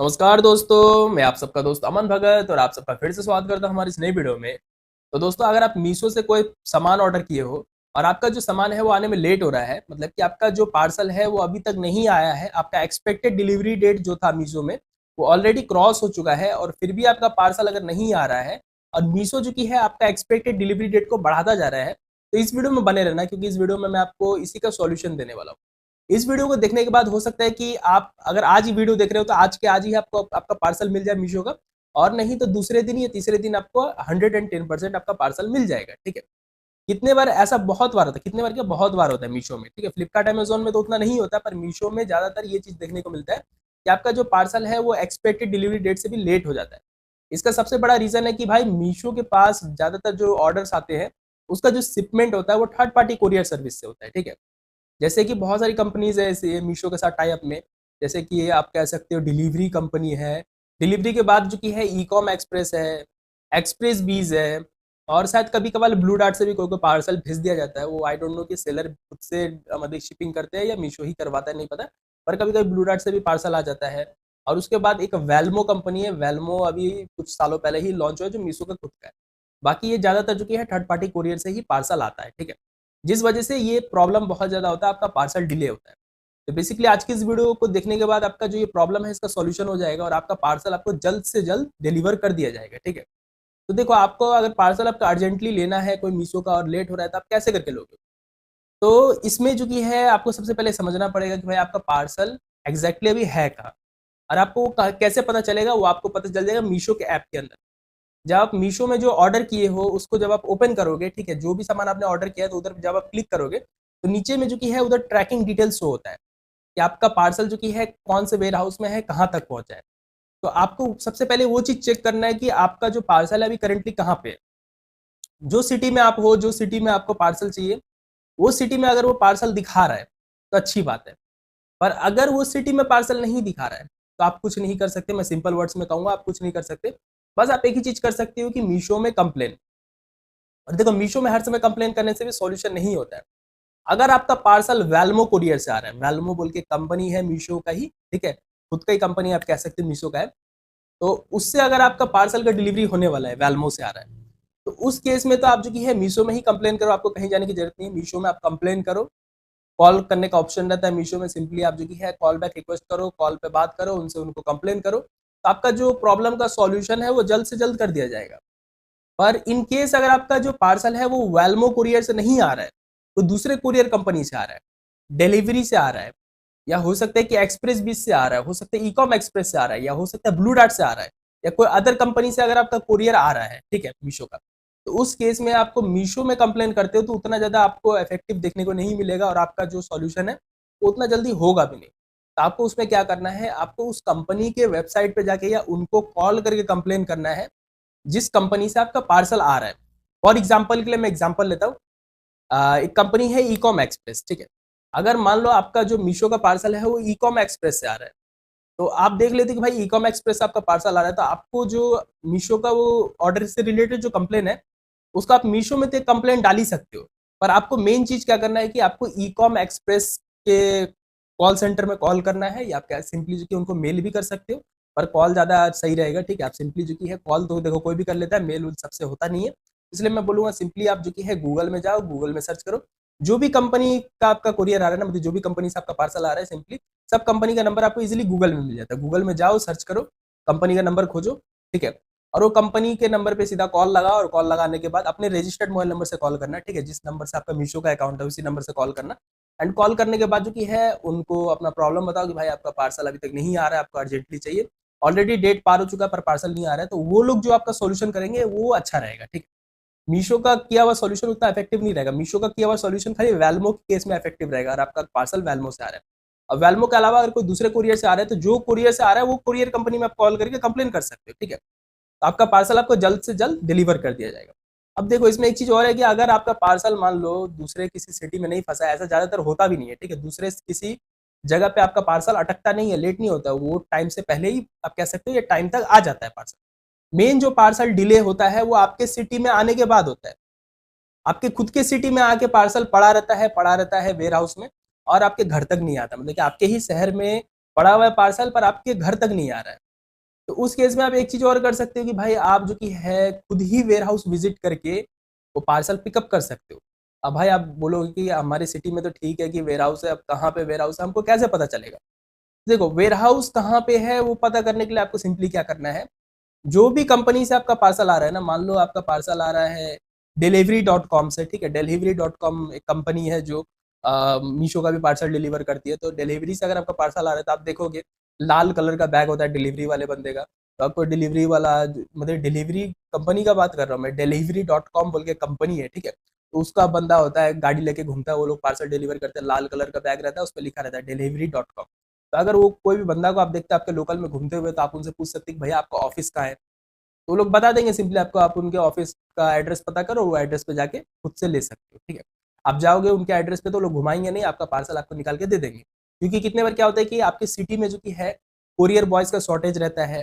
नमस्कार दोस्तों, मैं आप सबका दोस्त अमन भगत और आप सबका फिर से स्वागत करता हूं हमारी इस नई वीडियो में। तो दोस्तों, अगर आप मीशो से कोई सामान ऑर्डर किए हो और आपका जो सामान है वो आने में लेट हो रहा है, मतलब कि आपका जो पार्सल है वो अभी तक नहीं आया है, आपका एक्सपेक्टेड डिलीवरी डेट जो था मीशो में वो ऑलरेडी क्रॉस हो चुका है और फिर भी आपका पार्सल अगर नहीं आ रहा है और मीशो जो कि है आपका एक्सपेक्टेड डिलीवरी डेट को बढ़ाता जा रहा है, तो इस वीडियो में बने रहना, क्योंकि इस वीडियो में मैं आपको इसी का सॉल्यूशन देने वाला हूँ। इस वीडियो को देखने के बाद हो सकता है कि आप अगर आज ही वीडियो देख रहे हो तो आज के आज ही आपको आपका पार्सल मिल जाए मीशो का, और नहीं तो दूसरे दिन या तीसरे दिन आपको 110% आपका पार्सल मिल जाएगा। ठीक है, कितने बार ऐसा बहुत बार होता है, कितने बार क्या बहुत बार होता है मीशो में। ठीक है, फ्लिपकार्ट अमेजोन में तो उतना नहीं होता, पर मीशो में ज्यादातर ये चीज देखने को मिलता है कि आपका जो पार्सल है वो एक्सपेक्टेड डिलीवरी डेट से भी लेट हो जाता है। इसका सबसे बड़ा रीजन है कि भाई मीशो के पास ज्यादातर जो ऑर्डर्स आते हैं उसका जो शिपमेंट होता है वो थर्ड पार्टी कोरियर सर्विस से होता है। ठीक है, जैसे कि बहुत सारी कंपनीज है ऐसे मीशो के साथ टाई अप में, जैसे कि ये आप कह सकते हो डिलीवरी कंपनी है। डिलीवरी के बाद जो कि है ई कॉम एक्सप्रेस है, एक्सप्रेस बीज है, और शायद कभी कभार ब्लू डार्ट से भी कोई कोई पार्सल भेज दिया जाता है। वो आई डोंट नो कि सेलर खुद से मतलब शिपिंग करते हैं या मीशो ही करवाता है, नहीं पता, पर कभी कभी ब्लू डार्ट से भी पार्सल आ जाता है। और उसके बाद एक वेलमो कंपनी है, वेलमो अभी कुछ सालों पहले ही लॉन्च हुआ है, जो मीशो का खुद का है। बाकी ये ज़्यादातर जो कि है थर्ड पार्टी कोरियर से ही पार्सल आता है। ठीक है, जिस वजह से ये प्रॉब्लम बहुत ज़्यादा होता है, आपका पार्सल डिले होता है। तो बेसिकली आज की इस वीडियो को देखने के बाद आपका जो ये प्रॉब्लम है इसका सॉल्यूशन हो जाएगा और आपका पार्सल आपको जल्द से जल्द डिलीवर कर दिया जाएगा। ठीक है, तो देखो, आपको अगर पार्सल आपका अर्जेंटली लेना है कोई मीशो का और लेट हो रहा है तो आप कैसे करके लोगे? तो इसमें जो कि है आपको सबसे पहले समझना पड़ेगा कि भाई आपका पार्सल एग्जैक्टली अभी है कहाँ, और आपको कैसे पता चलेगा। वो आपको पता चल जाएगा मीशो के ऐप के अंदर। जब आप मीशो में जो ऑर्डर किए हो उसको जब आप ओपन करोगे, ठीक है, जो भी सामान आपने ऑर्डर किया है तो उधर जब आप क्लिक करोगे तो नीचे में जो कि है उधर ट्रैकिंग डिटेल्स शो होता है कि आपका पार्सल जो कि है कौन से वेयर हाउस में है, कहाँ तक पहुंचा है। तो आपको सबसे पहले वो चीज चेक करना है कि आपका जो पार्सल है अभी करंटली कहाँ पे है। जो सिटी में आप हो, जो सिटी में आपको पार्सल चाहिए, वो सिटी में अगर वो पार्सल दिखा रहा है तो अच्छी बात है। पर अगर वो सिटी में पार्सल नहीं दिखा रहा है तो आप कुछ नहीं कर सकते। मैं सिंपल वर्ड्स में कहूंगा, आप कुछ नहीं कर सकते। बस आप एक ही चीज कर सकते हो कि मीशो में कंप्लेन। और देखो, मीशो में हर समय कंप्लेन करने से भी सॉल्यूशन नहीं होता है। अगर आपका पार्सल वेलमो कुरियर से आ रहा है, वेलमो बोल के कंपनी है मीशो का ही, ठीक है, खुद का ही कंपनी आप कह सकते हो, मीशो का है। तो उससे अगर आपका पार्सल का डिलीवरी होने वाला है, वेलमो से आ रहा है, तो उस केस में तो आप जो कि है मीशो में ही कंप्लेन करो। आपको कहीं जाने की जरूरत नहीं है, मीशो में आप कंप्लेन करो। कॉल करने का ऑप्शन रहता है मीशो में, सिंपली आप जो कि है कॉल बैक रिक्वेस्ट करो, कॉल पे बात करो उनसे, उनको कंप्लेन करो, तो आपका जो प्रॉब्लम का सॉल्यूशन है वो जल्द से जल्द कर दिया जाएगा। पर इन केस अगर आपका जो पार्सल है वो वेलमो कुरियर से नहीं आ रहा है, तो दूसरे कुरियर कंपनी से आ रहा है, डिलीवरी से आ रहा है, या हो सकता है कि एक्सप्रेस बीस से आ रहा है, हो सकता है ईकॉम एक्सप्रेस से आ रहा है, या हो सकता है ब्लू डार्ट से आ रहा है, या कोई अदर कंपनी से अगर आपका कुरियर आ रहा है, ठीक है, मीशो का, तो उस केस में आपको मीशो में कंप्लेन करते हो तो उतना ज्यादा आपको इफेक्टिव देखने को नहीं मिलेगा और आपका जो सॉल्यूशन है वो उतना जल्दी होगा भी नहीं। तो आपको उसमें क्या करना है, आपको उस कंपनी के वेबसाइट पे जाके या उनको कॉल करके कंप्लेन करना है जिस कंपनी से आपका पार्सल आ रहा है। फॉर एग्जाम्पल के लिए मैं एग्जाम्पल लेता हूँ, एक कंपनी है ईकॉम एक्सप्रेस। ठीक है, अगर मान लो आपका जो मीशो का पार्सल है वो ईकॉम एक्सप्रेस से आ रहा है, तो आप देख लेते कि भाई ईकॉम एक्सप्रेस आपका पार्सल आ रहा है, तो आपको जो मीशो का वो ऑर्डर से रिलेटेड जो कंप्लेन है उसका आप मीशो में तो कंप्लेन डाल ही सकते हो। पर आपको मेन चीज क्या करना है कि आपको ईकॉम एक्सप्रेस के कॉल सेंटर में कॉल करना है, या आप क्या सिंपली जो कि उनको मेल भी कर सकते हो, पर कॉल ज्यादा सही रहेगा। ठीक है, आप सिंपली जो कि है कॉल तो देखो कोई भी कर लेता है, मेल उल सबसे होता नहीं है, इसलिए मैं बोलूंगा सिंपली आप जो कि है गूगल में जाओ, गूगल में सर्च करो, जो भी कंपनी का आपका कुरियर आ रहा है ना, मतलब जो भी कंपनी से आपका पार्सल आ रहा है, सिंपली सब कंपनी का नंबर आपको इजीली गूगल में मिल जाता है। गूगल में जाओ, सर्च करो, कंपनी का नंबर खोजो, ठीक है, और वो कंपनी के नंबर पे सीधा कॉल लगाओ, और कॉल लगाने के बाद अपने रजिस्टर्ड मोबाइल नंबर से कॉल करना। ठीक है, जिस नंबर से आपका मीशो का अकाउंट है उसी नंबर से कॉल करना। एंड कॉल करने के बाद जो कि है उनको अपना प्रॉब्लम बताओ कि भाई आपका पार्सल अभी तक नहीं आ रहा है, आपको अर्जेंटली चाहिए, ऑलरेडी डेट पार हो चुका है पर पार्सल नहीं आ रहा है, तो वो लोग जो आपका सोल्यूशन करेंगे वो अच्छा रहेगा। ठीक है, मीशो का किया हुआ सॉल्यूशन उतना इफेक्टिव नहीं रहेगा। मीशो का किया हुआ सॉल्यूशन खाली वेलमो के केस में इफेक्टिव रहेगा, और आपका पार्सल वेलमो से आ रहा है। अब वेलमो के अलावा अगर कोई दूसरे कुरियर से आ रहा है तो जो कुरियर से आ रहा है वो कुरियर कंपनी में आप कॉल करके कंप्लेन कर सकते हो। ठीक है, तो आपका पार्सल आपको जल्द से जल्द डिलीवर कर दिया जाएगा। अब देखो, इसमें एक चीज और है कि अगर आपका पार्सल मान लो दूसरे किसी सिटी में नहीं फंसा है, ऐसा ज्यादातर होता भी नहीं है, ठीक है, दूसरे किसी जगह पे आपका पार्सल अटकता नहीं है, लेट नहीं होता, वो टाइम से पहले ही आप कह सकते हो ये टाइम तक आ जाता है पार्सल। मेन जो पार्सल डिले होता है वो आपके सिटी में आने के बाद होता है। आपके खुद के सिटी में आके पार्सल पड़ा रहता है वेयर हाउस में, और आपके घर तक नहीं आता, मतलब कि आपके ही शहर में पड़ा हुआ है पार्सल पर आपके घर तक नहीं आ रहा है। तो उस केस में आप एक चीज़ और कर सकते हो कि भाई आप जो कि है खुद ही वेयर हाउस विज़िट करके वो पार्सल पिकअप कर सकते हो। अब भाई आप बोलोगे कि हमारी सिटी में तो ठीक है कि वेयर हाउस है, अब कहाँ पे वेयर हाउस है, हमको कैसे पता चलेगा? देखो वेयर हाउस कहाँ पे है वो पता करने के लिए आपको सिंपली क्या करना है, जो भी कंपनी से आपका पार्सल आ रहा है ना, मान लो आपका पार्सल आ रहा है डिलीवरी.com से, ठीक है? डिलीवरी.com एक कंपनी है जो मीशो का भी पार्सल डिलीवर करती है, तो डिलीवरी से अगर आपका पार्सल आ रहा है तो आप देखोगे लाल कलर का बैग होता है डिलीवरी वाले बंदे का, तो आपको डिलीवरी वाला मतलब डिलीवरी कंपनी का बात कर रहा हूँ मैं, डिलीवरी.com बोल के कंपनी है, ठीक है? तो उसका बंदा होता है, गाड़ी लेके घूमता है, वो लोग पार्सल डिलीवर करते हैं, लाल कलर का बैग रहता है, उस पे लिखा रहता है डिलीवरी.com। तो अगर वो कोई भी बंदा को आप देखते हैं आपके लोकल में घूमते हुए, तो आप उनसे पूछ सकते हैं कि भैया आपका ऑफिस कहाँ है? तो वो लोग बता देंगे सिंपली आपको, आप उनके ऑफिस का एड्रेस पता करो, वो एड्रेस पे जाके खुद से ले सकते हो, ठीक है? आप जाओगे उनके एड्रेस पे तो लोग घुमाएँगे नहीं, आपका पार्सल आपको निकाल के दे देंगे। क्योंकि कितने बार क्या होता है कि आपकी सिटी में जो कि है, कोरियर बॉयज़ का शॉर्टेज रहता है।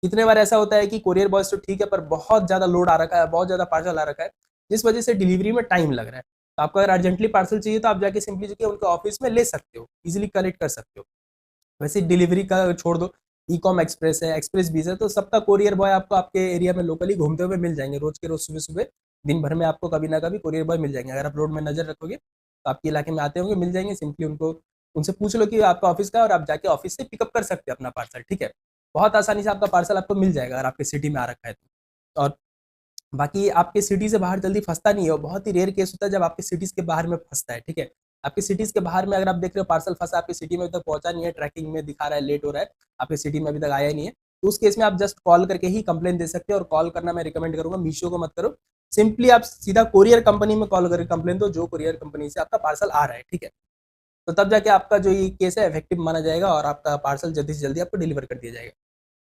कितने बार ऐसा होता है कि कोरियर बॉयज़ तो ठीक है, पर बहुत ज़्यादा लोड आ रखा है, बहुत ज़्यादा पार्सल आ रखा है, जिस वजह से डिलीवरी में टाइम लग रहा है। तो आपको अगर अर्जेंटली पार्सल चाहिए तो आप जाके सिंपली जो कि उनके ऑफिस में ले सकते हो, ईज़िली कलेक्ट कर सकते हो। वैसे डिलीवरी का छोड़ दो, ई-कॉम एक्सप्रेस है, एक्सप्रेस बीस है, तो सबका कोरियर बॉय आपको आपके एरिया में लोकली घूमते हुए मिल जाएँगे। रोज़ के रोज़ सुबह-सुबह, दिन भर में आपको कभी ना कभी कोरियर बॉय मिल जाएँगे। अगर आप रोड में नज़र रखोगे, तो आपके इलाके में आते होंगे, मिल जाएँगे। सिंपली उनको उनसे पूछ लो कि आपका ऑफ़िस कहाँ है और आप जाके ऑफ़िस से पिकअप कर सकते हैं अपना पार्सल, ठीक है? बहुत आसानी से आपका पार्सल आपको मिल जाएगा अगर आपके सिटी में आ रखा है तो। और बाकी आपके सिटी से बाहर जल्दी फँसता नहीं है, और बहुत ही रेयर केस होता है जब आपके सिटीज़ के बाहर में फँसता है, ठीक है? आपकी सिटीज़ के बाहर में अगर आप देख रहे हो पार्सल फँसा आपकी सिटी में अभी तक पहुँचा नहीं है, ट्रैकिंग में दिखा रहा है, लेट हो रहा है, आपकी सिटी में अभी तक आया ही नहीं है, तो उस केस में आप जस्ट कॉल करके ही कंप्लेंट दे सकते हो, और कॉल करना मैं रिकमेंड करूँगा, मीशो को मत करो। सिंपली आप सीधा कोरियर कंपनी में कॉल करके कंप्लेंट दो, जो कोरियर कंपनी से आपका पार्सल आ रहा है, ठीक है? तो तब जाके आपका जो ये केस है इफेक्टिव माना जाएगा और आपका पार्सल जल्दी से जल्दी आपको डिलीवर कर दिया जाएगा।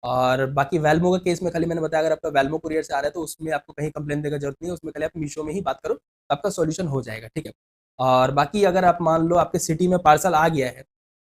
और बाकी वेल्मो का केस में खाली मैंने बताया, अगर आपका वेल्मो कुरियर से आ रहा है तो उसमें आपको कहीं कंप्लेन देने का जरूरत नहीं है, उसमें खाली आप मीशो में ही बात करो, आपका सॉल्यूशन हो जाएगा, ठीक है? और बाकी अगर आप मान लो आपके सिटी में पार्सल आ गया है,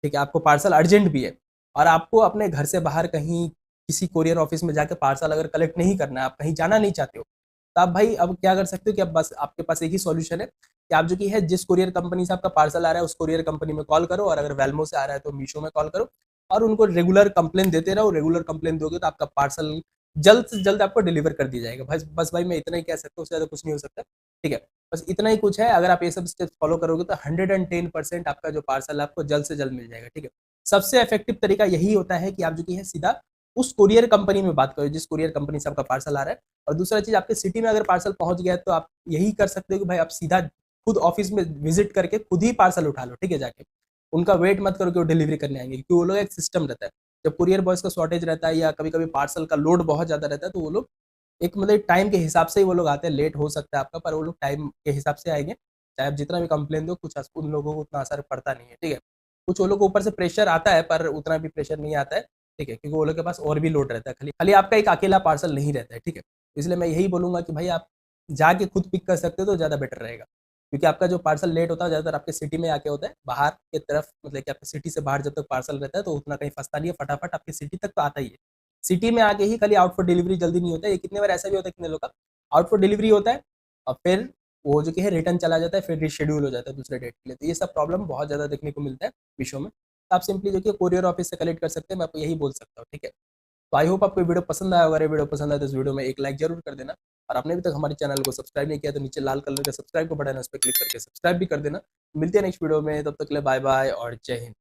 ठीक है? आपको पार्सल अर्जेंट भी है और आपको अपने घर से बाहर कहीं किसी कोरियर ऑफिस में जाके पार्सल अगर कलेक्ट नहीं करना है, आप कहीं जाना नहीं चाहते हो, तो आप भाई अब क्या कर सकते हो कि अब बस आपके पास एक ही सॉल्यूशन है कि आप जो कि है जिस कोरियर कंपनी से आपका पार्सल आ रहा है, उस कोरियर कंपनी में कॉल करो, और अगर वेल्मो से आ रहा है तो मीशो में कॉल करो, और उनको रेगुलर कंप्लेन देते रहो। रेगुलर कंप्लेन दोगे तो आपका पार्सल जल्द से जल्द आपको डिलीवर कर दी जाएगा। बस बस भाई मैं इतना ही कह सकता हूँ, उससे ज़्यादा कुछ नहीं हो सकता, ठीक है? बस इतना ही कुछ है, अगर आप ये सब स्टेप्स फॉलो करोगे तो 110% आपका जो पार्सल है आपको जल्द से जल्द मिल जाएगा, ठीक है? सबसे इफेक्टिव तरीका यही होता है कि आप जो कि है सीधा उस कोरियर कंपनी में बात करो, जिस कोरियर कंपनी से आपका पार्सल आ रहा है। और दूसरा चीज़, आपके सिटी में अगर पार्सल पहुँच गया है तो आप यही कर सकते हो कि भाई आप सीधा खुद ऑफिस में विज़िट करके खुद ही पार्सल उठा लो, ठीक है, जाके। उनका वेट मत करो कि वो डिलीवरी करने आएँगे, क्योंकि वो लोग एक सिस्टम रहता है। जब कुरियर बॉयज़ का शॉर्टेज रहता है या कभी-कभी पार्सल का लोड बहुत ज़्यादा रहता है, तो वो लोग एक मतलब टाइम के हिसाब से ही वो लोग आते हैं। लेट हो सकता है आपका, पर वो लोग टाइम के हिसाब से आएँगे। चाहे आप जितना भी कंप्लेन दो, कुछ उन लोगों को उतना असर पड़ता नहीं है, ठीक है? कुछ वो लोग को ऊपर से प्रेशर आता है, पर उतना भी प्रेशर नहीं आता है, ठीक है? क्योंकि वो लोग के पास और भी लोड रहता है, खाली खाली आपका एक अकेला पार्सल नहीं रहता है, ठीक है? इसलिए मैं यही बोलूँगा कि भाई आप जाके खुद पिक कर सकते हो तो ज़्यादा बेटर रहेगा। क्योंकि आपका जो पार्सल लेट होता है ज़्यादातर आपके सिटी में आके होता है, बाहर की तरफ मतलब कि आपकी सिटी से बाहर जब तक पार्सल रहता है तो उतना कहीं फँसता नहीं है, फटाफट आपकी सिटी तक तो आता ही है। सिटी में आके ही खाली आउट फॉर डिलीवरी जल्दी नहीं होता है, ये कितने बार ऐसा भी होता है कितने लोग का आउट फॉर डिलीवरी होता है और फिर वो जो कि है रिटर्न चला जाता है, फिर रीशेड्यूल हो जाता है दूसरे डेट के लिए। तो ये सब प्रॉब्लम बहुत ज़्यादा देखने को मिलता है मीशो में। तो आप सिंपली जो कि कोरियर ऑफिस से कलेक्ट कर सकते हैं, मैं आपको यही बोल सकता हूँ, ठीक है? तो आई होप आपको ये वीडियो पसंद आया होगा। अगर ये वीडियो पसंद आया तो इस वीडियो में एक लाइक ज़रूर कर देना, और आपने अभी तक हमारे चैनल को सब्सक्राइब नहीं किया तो नीचे लाल कलर का सब्सक्राइब का बटन है, उस पे क्लिक करके सब्सक्राइब भी कर देना। मिलते हैं नेक्स्ट वीडियो में, तब तक के लिए बाय बाय और जय हिंद।